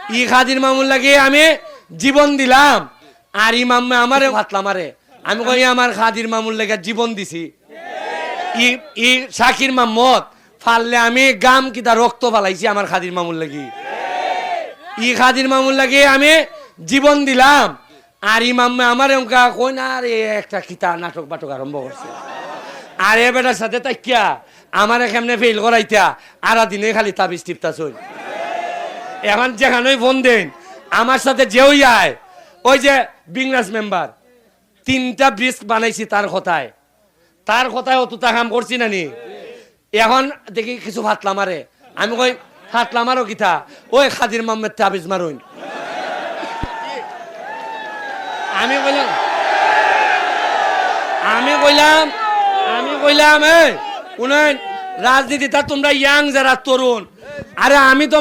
ই খাদির মামুর লাগে আমি জীবন দিলাম আর ইমাম আমারে ভাতলা মারে আমি কই আমার খাদির মামুর লাগে জীবন দিছি ই শাকির মাহমদ ফাললে আমি গাম কিতা রক্ত ফালাইছি আমার খাদির মামুর লাগি ই খাদির মামুর লাগে আমি জীবন দিলাম আর ইমাম আমার অঙ্কা কই না আর একটা কিতা নাটক বাটক আরম্ভ করছে আর এ বেটার সাথে তাকিয়া আমার এখানে ফেল করাইতা আর দিনে খালি তাবিজ টিপতা চল এখন যেখানেই ফোন দেন আমার সাথে যেও আয় ওই যে বিংরাজ মেম্বার 3টা ব্রিজ বানাইছি তার কথায় অতটা কাম করছি না নি এখন দেখি কিছু ফাতলা মারে আমি কই ফাতলা মারো কিতা ওই খাদির মাহমুদ তাবিজ মারুন আমি কইলাম এই শুনেন রাজনীতিটা তোমরা ইয়াং যারা তরুণ আরে আমি তো